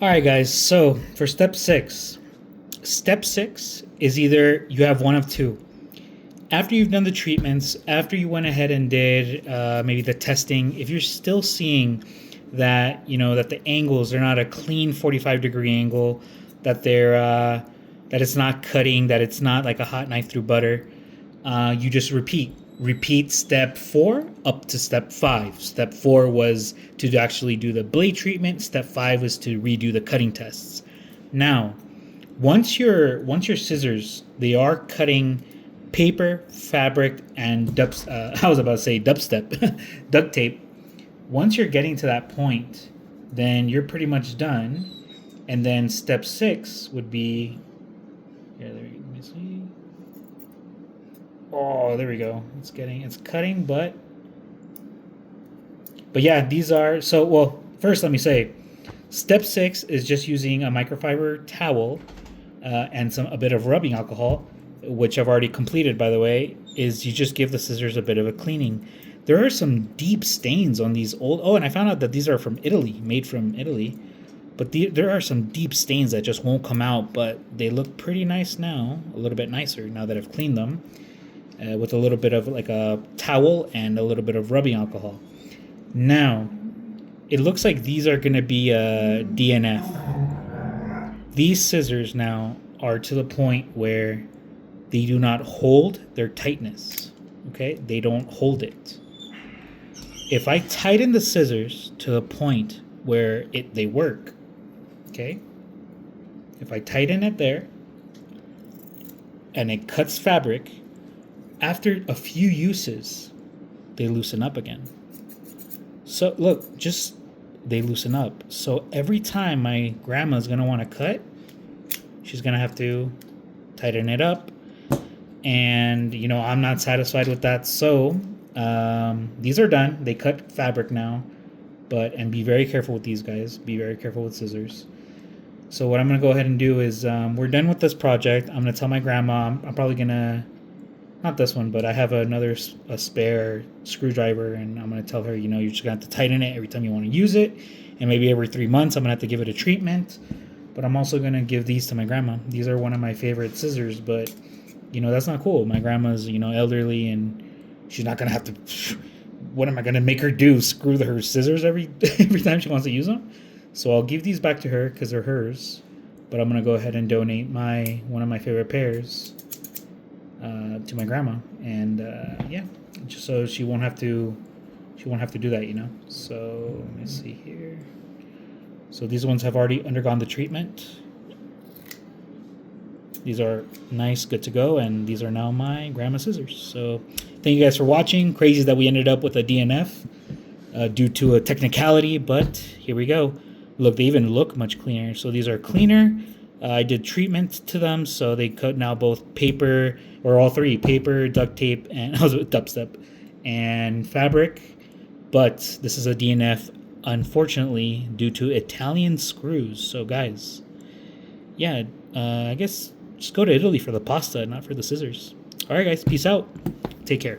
All right, guys. So for step six is either you have one of two. After you've done the treatments, after you went ahead and did maybe the testing, if you're still seeing that that the angles are not a clean 45-degree angle, that that it's not cutting, that it's not like a hot knife through butter, you just repeat step 4 up to step 5. Step 4 was to actually do the blade treatment. Step 5 was to redo the cutting tests. Now, once your scissors, they are cutting paper, fabric, and I was about to say dubstep, duct tape. Once you're getting to that point, then you're pretty much done. And then step 6 would be, let me see. Oh, there we go. It's cutting, but yeah, these are well. First, let me say, step 6 is just using a microfiber towel and a bit of rubbing alcohol, which I've already completed, by the way. Is you just give the scissors a bit of a cleaning. There are some deep stains on these old. Oh, and I found out that these are from Italy, made from Italy. But there are some deep stains that just won't come out, but they look pretty nice now, a little bit nicer now that I've cleaned them, with a little bit of like a towel and a little bit of rubbing alcohol. Now, it looks like these are going to be a DNF. These scissors now are to the point where they do not hold their tightness, okay? They don't hold it. If I tighten the scissors to the point where they work, okay? If I tighten it there and it cuts fabric, after a few uses, they loosen up again. So look, they loosen up. So every time my grandma's gonna want to cut, she's gonna have to tighten it up. And I'm not satisfied with that. So these are done. They cut fabric now. And be very careful with these guys. Be very careful with scissors. So what I'm going to go ahead and do is, we're done with this project. I'm going to tell my grandma, I'm probably going to, not this one, but I have a spare screwdriver, and I'm going to tell her, you're just going to have to tighten it every time you want to use it. And maybe every 3 months, I'm going to have to give it a treatment. But I'm also going to give these to my grandma. These are one of my favorite scissors, but, that's not cool. My grandma's, elderly, and she's not going to have to, what am I going to make her do? Screw her scissors every time she wants to use them? So I'll give these back to her because they're hers. But I'm going to go ahead and donate one of my favorite pairs to my grandma. And yeah, just so she won't have to do that, So let me see here. So these ones have already undergone the treatment. These are nice, good to go, and these are now my grandma scissors. So thank you guys for watching. Crazy that we ended up with a DNF due to a technicality, but here we go. Look, they even look much cleaner. So these are cleaner. I did treatment to them, so they cut now both paper, or all three, paper, duct tape, and dubstep, and fabric. But this is a DNF, unfortunately, due to Italian screws. So guys, yeah, I guess just go to Italy for the pasta, not for the scissors. All right, guys, peace out. Take care.